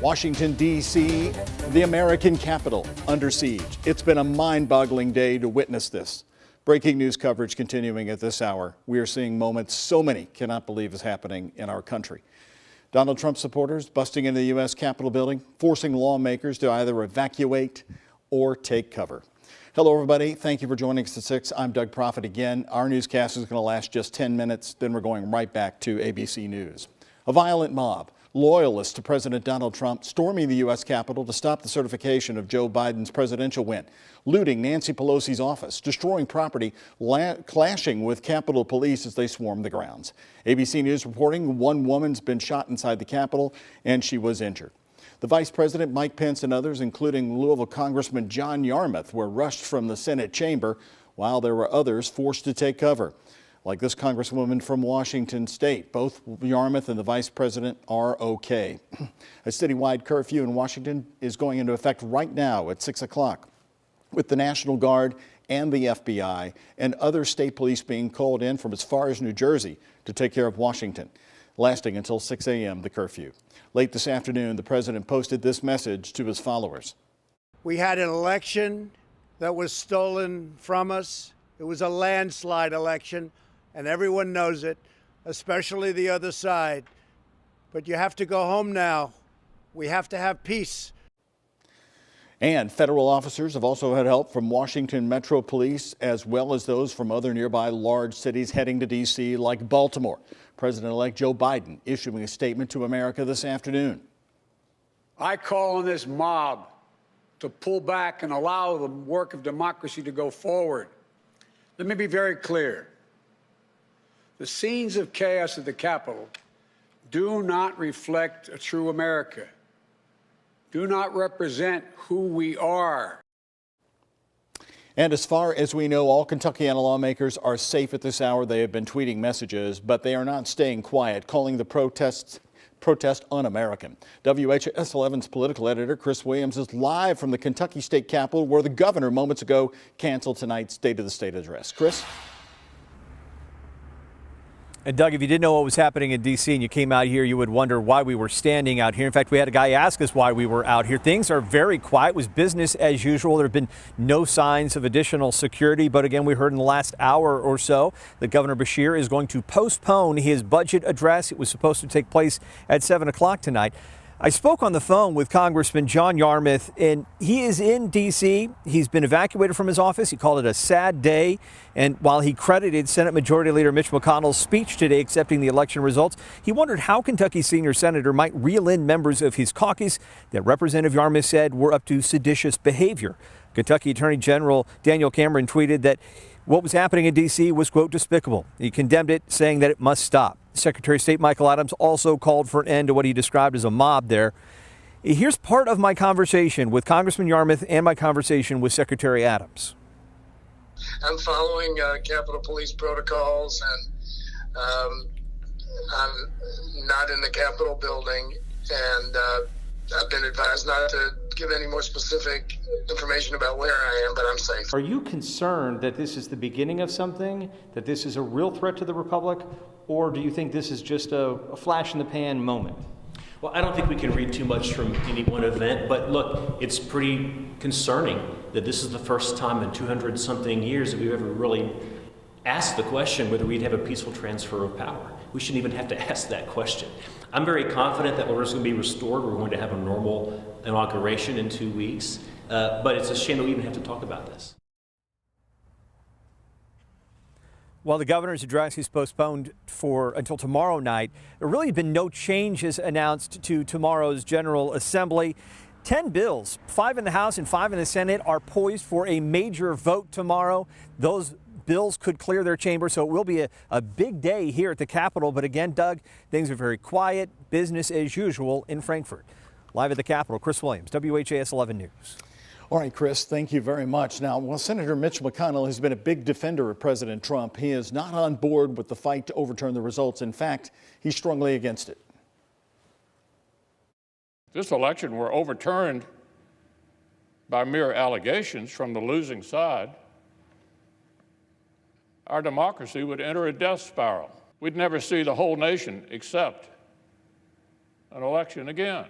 Washington, D.C., the American capital, under siege. It's been a mind-boggling day to witness this. Breaking news coverage continuing at this hour. We are seeing moments so many cannot believe is happening in our country. Donald Trump supporters busting into the U.S. Capitol building, forcing lawmakers to either evacuate or take cover. Hello, everybody. Thank you for joining us at 6. I'm Doug Proffitt again. Our newscast is going to last just 10 minutes. Then we're going right back to ABC News. A violent mob, loyalists to President Donald Trump, storming the U.S. Capitol to stop the certification of Joe Biden's presidential win, looting Nancy Pelosi's office, destroying property, clashing with Capitol Police as they swarmed the grounds. ABC News reporting one woman's been shot inside the Capitol and she was injured. The Vice President, Mike Pence, and others, including Louisville Congressman John Yarmuth, were rushed from the Senate chamber, while there were others forced to take cover, like this Congresswoman from Washington State. Both Yarmuth and the Vice President are okay. A citywide curfew in Washington is going into effect right now at 6 o'clock, with the National Guard and the FBI and other state police being called in from as far as New Jersey to take care of Washington, lasting until 6 a.m., the curfew. Late this afternoon, the president posted this message to his followers. We had an election that was stolen from us. It was a landslide election, and everyone knows it, especially the other side. But you have to go home now. We have to have peace. And federal officers have also had help from Washington Metro Police, as well as those from other nearby large cities heading to D.C., like Baltimore. President-elect Joe Biden issuing a statement to America this afternoon. I call on this mob to pull back and allow the work of democracy to go forward. Let me be very clear. The scenes of chaos at the Capitol do not reflect a true America, do not represent who we are. And as far as we know, all Kentuckiana lawmakers are safe at this hour. They have been tweeting messages, but they are not staying quiet, calling the protest un-American. WHAS 11's political editor Chris Williams is live from the Kentucky State Capitol, where the governor moments ago canceled tonight's State of the State address. Chris? And Doug, if you didn't know what was happening in D.C. and you came out here, you would wonder why we were standing out here. In fact, we had a guy ask us why we were out here. Things are very quiet. It was business as usual. There have been no signs of additional security. But again, we heard in the last hour or so that Governor Beshear is going to postpone his budget address. It was supposed to take place at 7 o'clock tonight. I spoke on the phone with Congressman John Yarmuth, and he is in D.C. He's been evacuated from his office. He called it a sad day. And while he credited Senate Majority Leader Mitch McConnell's speech today accepting the election results, he wondered how Kentucky's senior senator might reel in members of his caucus that Representative Yarmuth said were up to seditious behavior. Kentucky Attorney General Daniel Cameron tweeted that what was happening in D.C. was, quote, despicable. He condemned it, saying that it must stop. Secretary of State Michael Adams also called for an end to what he described as a mob there. Here's part of my conversation with Congressman Yarmuth and my conversation with Secretary Adams. I'm following Capitol Police protocols, and I'm not in the Capitol building, and I've been advised not to give any more specific information about where I am, but I'm safe. Are you concerned that this is the beginning of something, that this is a real threat to the Republic, or do you think this is just a flash in the pan moment? Well, I don't think we can read too much from any one event, but look, it's pretty concerning that this is the first time in 200-something years that we've ever really asked the question whether we'd have a peaceful transfer of power. We shouldn't even have to ask that question. I'm very confident that we're just going to be restored. We're going to have a normal inauguration in 2 weeks, but it's a shame that we even have to talk about this. While the governor's address is postponed until tomorrow night, there really have been no changes announced to tomorrow's General Assembly. 10 bills, 5 in the House and 5 in the Senate, are poised for a major vote tomorrow. Those bills could clear their chamber, so it will be a big day here at the Capitol. But again, Doug, things are very quiet, business as usual in Frankfort. Live at the Capitol, Chris Williams, WHAS 11 News. All right, Chris, thank you very much. Now, while Senator Mitch McConnell has been a big defender of President Trump, he is not on board with the fight to overturn the results. In fact, he's strongly against it. If this election were overturned by mere allegations from the losing side, our democracy would enter a death spiral. We'd never see the whole nation accept an election again.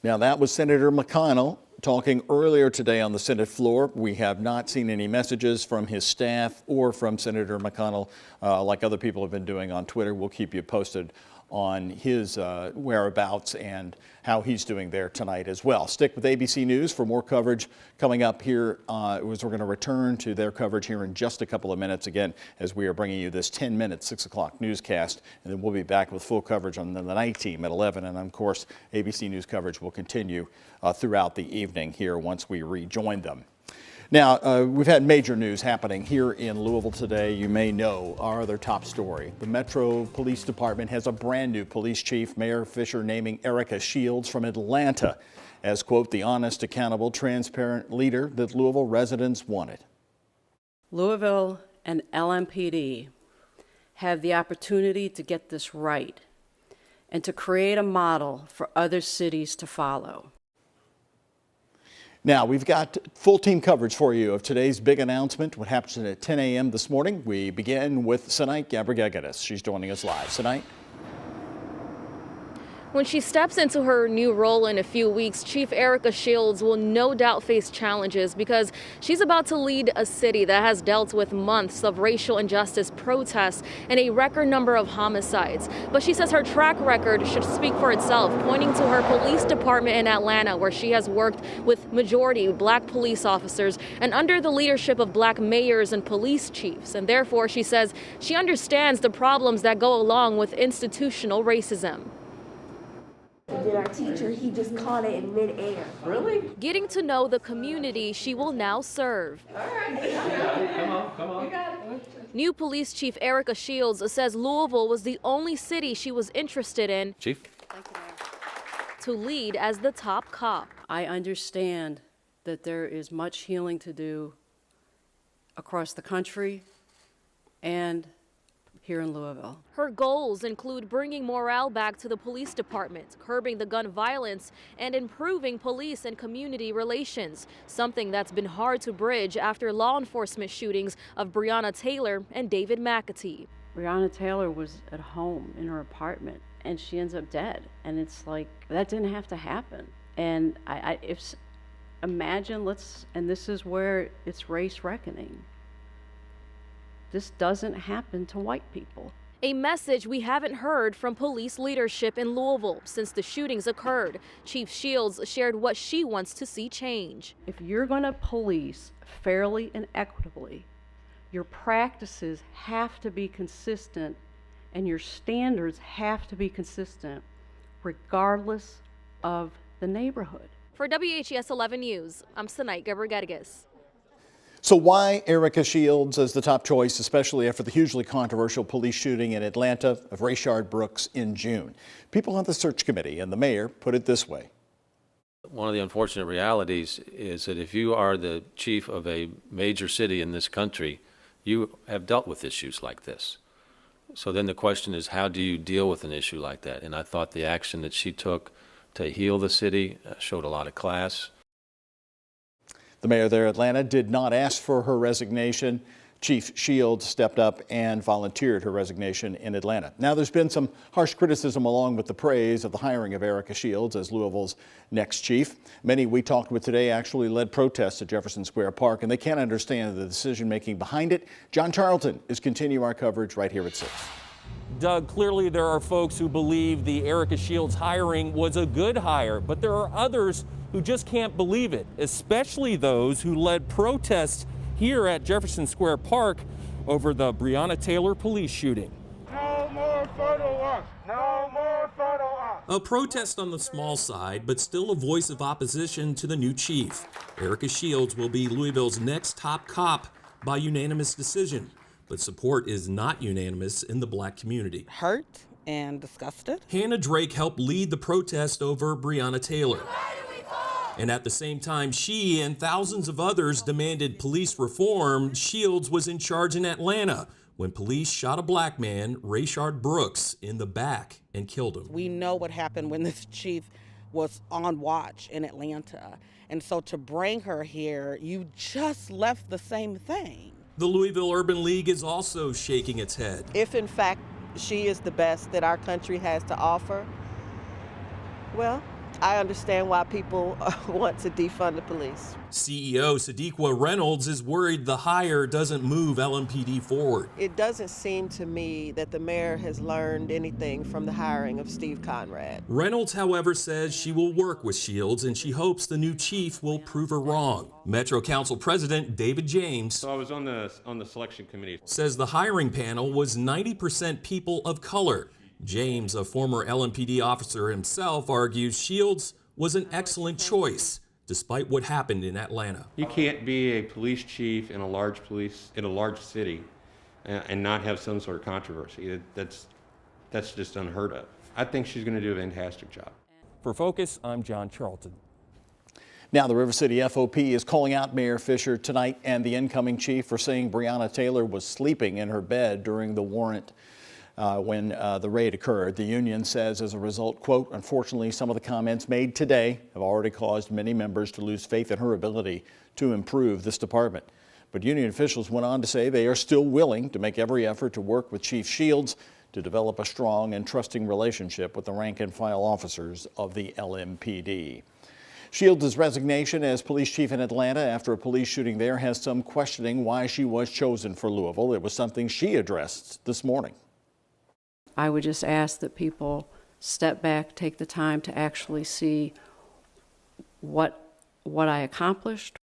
Now, that was Senator McConnell talking earlier today on the Senate floor. We have not seen any messages from his staff or from Senator McConnell like other people have been doing on Twitter. We'll keep you posted on his whereabouts and how he's doing there tonight as well. Stick with ABC News for more coverage coming up here. We're going to return to their coverage here in just a couple of minutes again as we are bringing you this 10-minute 6 o'clock newscast. And then we'll be back with full coverage on the night team at 11. And of course, ABC News coverage will continue throughout the evening here once we rejoin them. Now, we've had major news happening here in Louisville today. You may know our other top story. The Metro Police Department has a brand new police chief, Mayor Fisher naming Erica Shields from Atlanta as, quote, the honest, accountable, transparent leader that Louisville residents wanted. Louisville and LMPD have the opportunity to get this right and to create a model for other cities to follow. Now, we've got full team coverage for you of today's big announcement, what happened at 10 a.m. this morning. We begin with Sinait Gabrigagadis. She's joining us live. Sinait? When she steps into her new role in a few weeks, Chief Erica Shields will no doubt face challenges because she's about to lead a city that has dealt with months of racial injustice protests and a record number of homicides. But she says her track record should speak for itself, pointing to her police department in Atlanta, where she has worked with majority black police officers and under the leadership of black mayors and police chiefs. And therefore, she says she understands the problems that go along with institutional racism. Did our teacher, he just caught it in midair. Really? Getting to know the community she will now serve. All right. Come on. You got it. New Police Chief Erica Shields says Louisville was the only city she was interested in Chief? to lead as the top cop. I understand that there is much healing to do across the country and here in Louisville. Her goals include bringing morale back to the police department, curbing the gun violence, and improving police and community relations, something that's been hard to bridge after law enforcement shootings of Breonna Taylor and David McAtee. Breonna Taylor was at home in her apartment and she ends up dead. And it's like, that didn't have to happen. And imagine, and this is where it's race reckoning. This doesn't happen to white people. A message we haven't heard from police leadership in Louisville since the shootings occurred. Chief Shields shared what she wants to see change. If you're going to police fairly and equitably, your practices have to be consistent and your standards have to be consistent regardless of the neighborhood. For WHES 11 News, I'm Sinait Gabrigagadis. So why Erica Shields as the top choice, especially after the hugely controversial police shooting in Atlanta of Rayshard Brooks in June? People on the search committee and the mayor put it this way. One of the unfortunate realities is that if you are the chief of a major city in this country, you have dealt with issues like this. So then the question is, how do you deal with an issue like that? And I thought the action that she took to heal the city showed a lot of class. The mayor there, Atlanta, did not ask for her resignation. Chief Shields stepped up and volunteered her resignation in Atlanta. Now, there's been some harsh criticism along with the praise of the hiring of Erica Shields as Louisville's next chief. Many we talked with today actually led protests at Jefferson Square Park, and they can't understand the decision-making behind it. John Charlton is continuing our coverage right here at 6. Doug, clearly there are folks who believe the Erica Shields hiring was a good hire, but there are others who just can't believe it, especially those who led protests here at Jefferson Square Park over the Breonna Taylor police shooting. No more photo ops! No more photo ops! A protest on the small side, but still a voice of opposition to the new chief. Erica Shields will be Louisville's next top cop by unanimous decision, but support is not unanimous in the black community. Hurt and disgusted. Hannah Drake helped lead the protest over Breonna Taylor. And at the same time she and thousands of others demanded police reform, Shields was in charge in Atlanta when police shot a black man, Rayshard Brooks, in the back and killed him. We know what happened when this chief was on watch in Atlanta. And so to bring her here, you just left the same thing. The Louisville Urban League is also shaking its head. If in fact she is the best that our country has to offer, well, I understand why people want to defund the police. CEO Sadiqa Reynolds is worried the hire doesn't move LMPD forward. It doesn't seem to me that the mayor has learned anything from the hiring of Steve Conrad. Reynolds, however, says she will work with Shields and she hopes the new chief will prove her wrong. Metro Council President David James So I was on the selection committee. says the hiring panel was 90% people of color. James, a former LMPD officer himself, argues Shields was an excellent choice, despite what happened in Atlanta. You can't be a police chief in a large city and not have some sort of controversy. That's just unheard of. I think she's going to do a fantastic job. For Focus, I'm John Charlton. Now, the River City FOP is calling out Mayor Fisher tonight and the incoming chief for saying Breonna Taylor was sleeping in her bed during the warrant when the raid occurred. The union says as a result, quote, unfortunately, some of the comments made today have already caused many members to lose faith in her ability to improve this department. But union officials went on to say they are still willing to make every effort to work with Chief Shields to develop a strong and trusting relationship with the rank and file officers of the LMPD. Shields' resignation as police chief in Atlanta after a police shooting there has some questioning why she was chosen for Louisville. It was something she addressed this morning. I would just ask that people step back, take the time to actually see what I accomplished.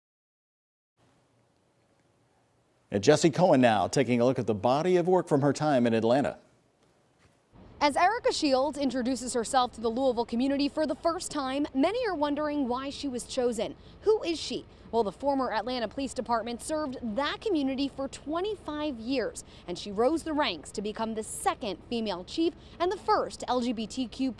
And Jesse Cohen now taking a look at the body of work from her time in Atlanta. As Erica Shields introduces herself to the Louisville community for the first time, many are wondering why she was chosen. Who is she? Well, the former Atlanta Police Department served that community for 25 years, and she rose the ranks to become the second female chief and the first LGBTQ+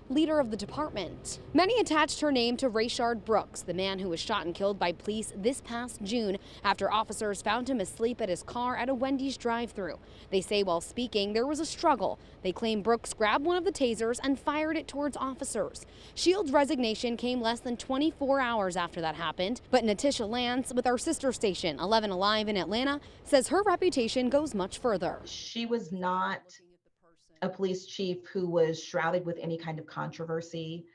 leader of the department. Many attached her name to Rayshard Brooks, the man who was shot and killed by police this past June after officers found him asleep at his car at a Wendy's drive-thru. They say while speaking, there was a struggle. They claim Brooks grabbed one of the tasers and fired it towards officers. Shields' resignation came less than 24 hours after that happened. But Natisha Lance with our sister station, 11 Alive in Atlanta, says her reputation goes much further. She was not a police chief who was shrouded with any kind of controversy.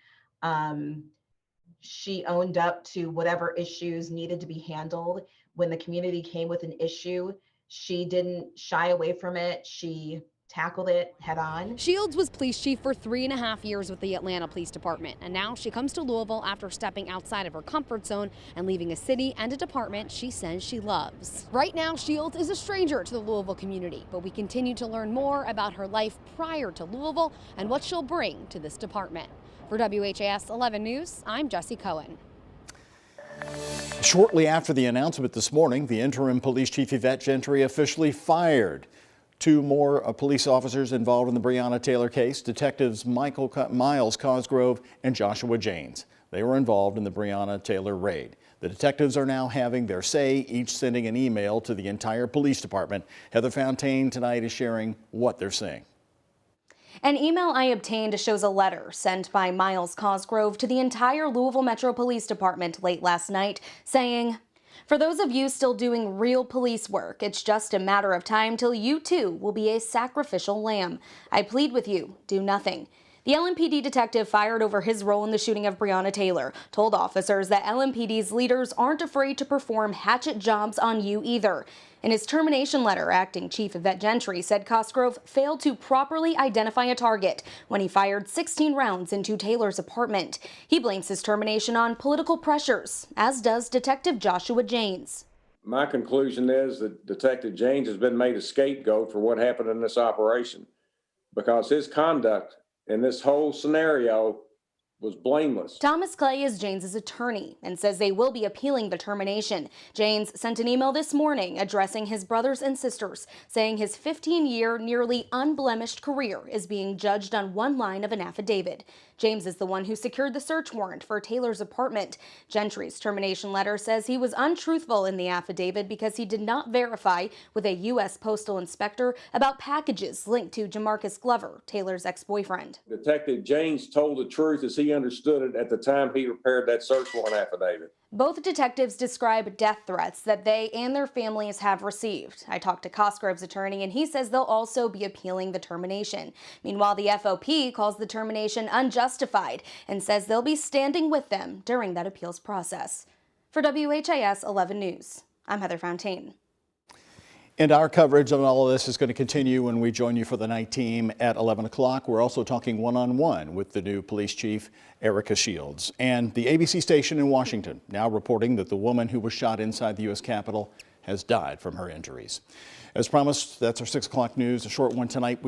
She owned up to whatever issues needed to be handled. When the community came with an issue, she didn't shy away from it. She tackled it head on. Shields was police chief for 3.5 years with the Atlanta Police Department, and now she comes to Louisville after stepping outside of her comfort zone and leaving a city and a department she says she loves. Right now, Shields is a stranger to the Louisville community, but we continue to learn more about her life prior to Louisville and what she'll bring to this department. For WHAS 11 News, I'm Jesse Cohen. Shortly after the announcement this morning, the interim police chief Yvette Gentry officially fired 2 more police officers involved in the Breonna Taylor case, detectives Miles Cosgrove and Joshua Janes. They were involved in the Breonna Taylor raid. The detectives are now having their say, each sending an email to the entire police department. Heather Fontaine tonight is sharing what they're saying. An email I obtained shows a letter sent by Miles Cosgrove to the entire Louisville Metro Police Department late last night saying, "For those of you still doing real police work, it's just a matter of time till you too will be a sacrificial lamb. I plead with you, do nothing." The LMPD detective fired over his role in the shooting of Breonna Taylor told officers that LMPD's leaders aren't afraid to perform hatchet jobs on you either. In his termination letter, Acting Chief Yvette Gentry said Cosgrove failed to properly identify a target when he fired 16 rounds into Taylor's apartment. He blames his termination on political pressures, as does Detective Joshua Janes. My conclusion is that Detective Janes has been made a scapegoat for what happened in this operation because his conduct in this whole scenario was blameless. Thomas Clay is Janes's attorney and says they will be appealing the termination. Janes sent an email this morning addressing his brothers and sisters, saying his 15-year, nearly unblemished career is being judged on one line of an affidavit. James is the one who secured the search warrant for Taylor's apartment. Gentry's termination letter says he was untruthful in the affidavit because he did not verify with a U.S. postal inspector about packages linked to Jamarcus Glover, Taylor's ex-boyfriend. Detective Janes told the truth as he he understood it at the time he prepared that search warrant affidavit. Both detectives describe death threats that they and their families have received. I talked to Cosgrove's attorney, and he says they'll also be appealing the termination. Meanwhile, the FOP calls the termination unjustified and says they'll be standing with them during that appeals process. For WHIS 11 News, I'm Heather Fontaine. And our coverage of all of this is going to continue when we join you for the night team at 11 o'clock. We're also talking one-on-one with the new police chief, Erica Shields. And the ABC station in Washington now reporting that the woman who was shot inside the U.S. Capitol has died from her injuries. As promised, that's our 6 o'clock news. A short one tonight.